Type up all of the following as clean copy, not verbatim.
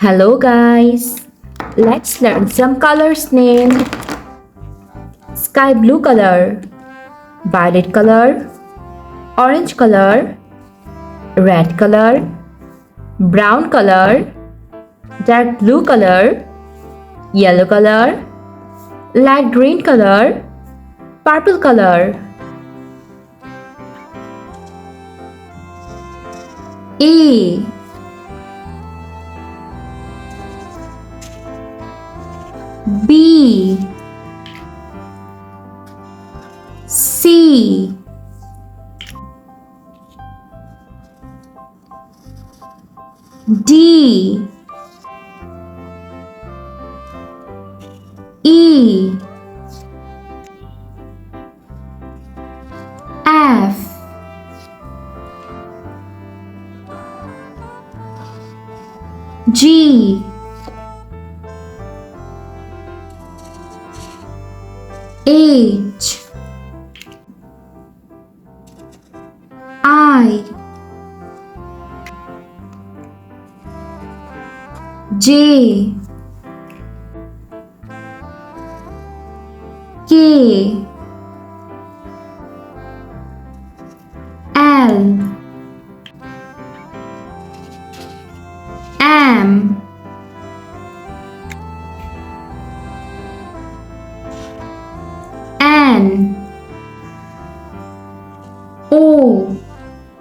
Hello guys, let's learn some colors name. Sky blue color, violet color, orange color, red color, brown color, dark blue color, yellow color, light green color, purple color. A B C D E F G H I J K L M N O P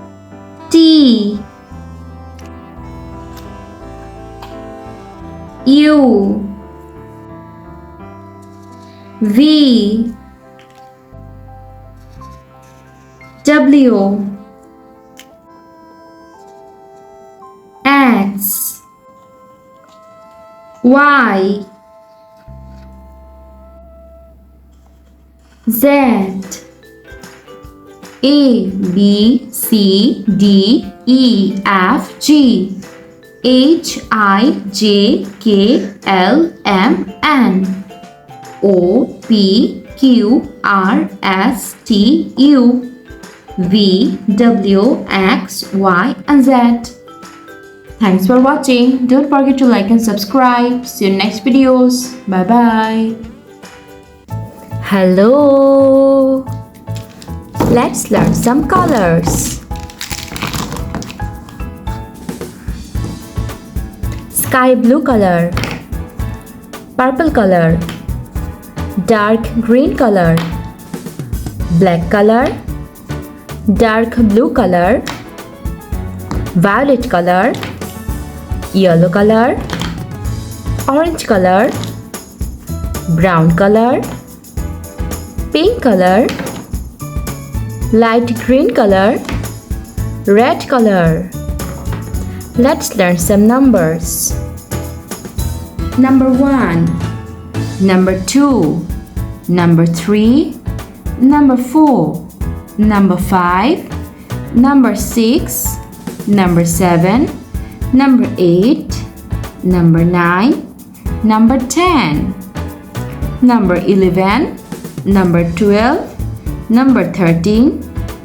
Q R S T U V W X Y Z A B C D E F G H I J K L M N O P Q R S T U V W X Y and Z. Thanks for watching. Don't forget to like and subscribe. See you in next videos. Bye bye. Hello. Let's learn some colors. Sky blue color, purple color, dark green color, black color, dark blue color, violet color, yellow color, orange color, brown color, pink color, light green color, red color. Let's learn some numbers. Number 1, number 2, number 3, number 4, number 5, number 6, number 7, number 8, number 9, number 10, number 11, number 12, number 13,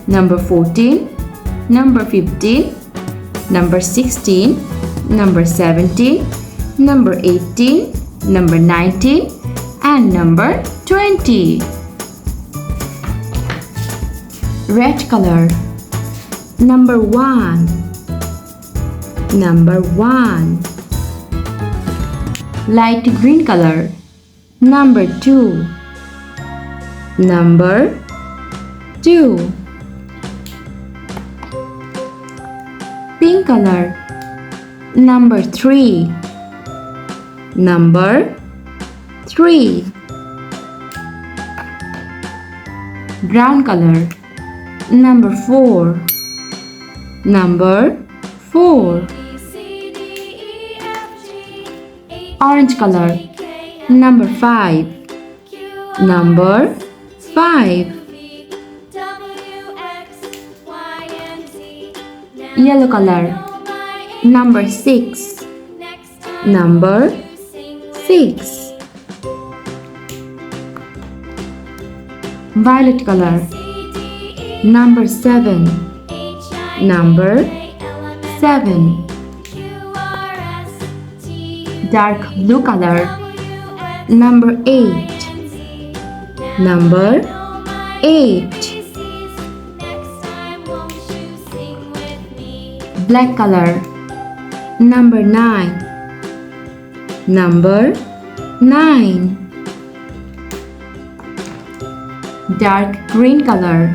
number 14, number 15, number 16, number 17, number 18, number 19, and number 20. Red color. Number 1. Number 1. Light green color. Number 2. Number 2. Pink color. Number 3. Number 3. Brown color. Number 4. Number 4. Orange color. Number 5. Number 5. Yellow color. Number 6. Number 6. Violet color. Number 7. Number 7. Dark blue color. Number 8. Number 8. Black color. Number 9. Number 9. Dark green color.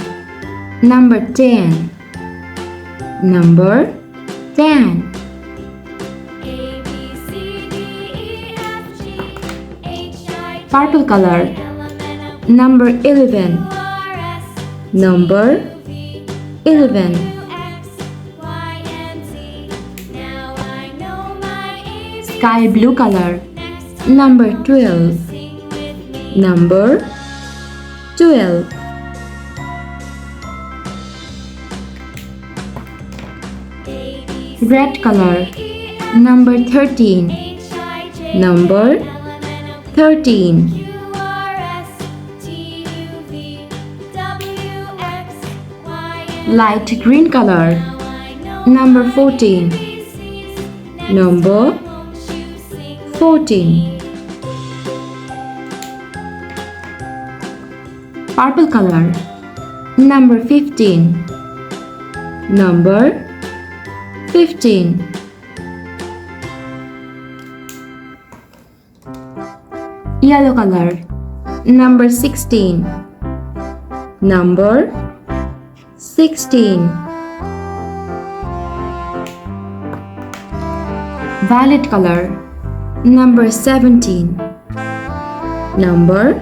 Number 10. Number 10. Purple color. Number 11. Number 11. Sky blue color. Number 12. Number 12. Red color. Number 13. Number 13. Light green color. Number 14. Number 14. Purple color. Number 15. Number 15. Yellow color. Number 16. Number 16. Violet color. Number 17. Number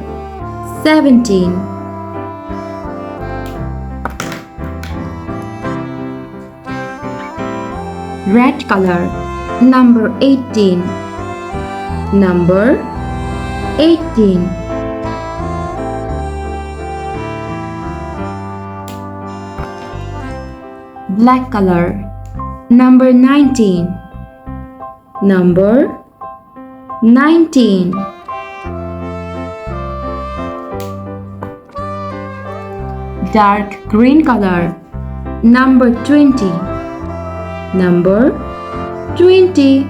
17. Red color. Number 18. Number 18. Black color. Number 19. Number 19. Dark green color. Number 20. Number 20.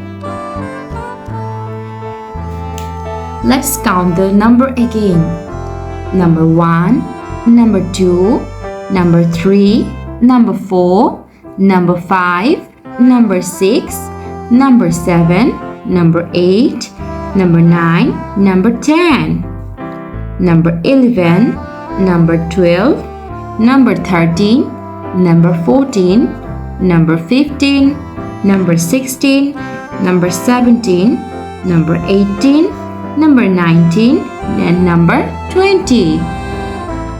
Let's count the number again. Number 1, number 2, number 3, number 4, number 5, number 6, number 7, number 8, number 9, number 10, number 11, number 12, number 13, number 14, number 15, number 16, number 17, number 18, number 19, and number 20.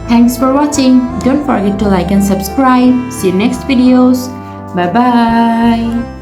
Thanks for watching. Don't forget to like and subscribe. See you next videos. Bye bye.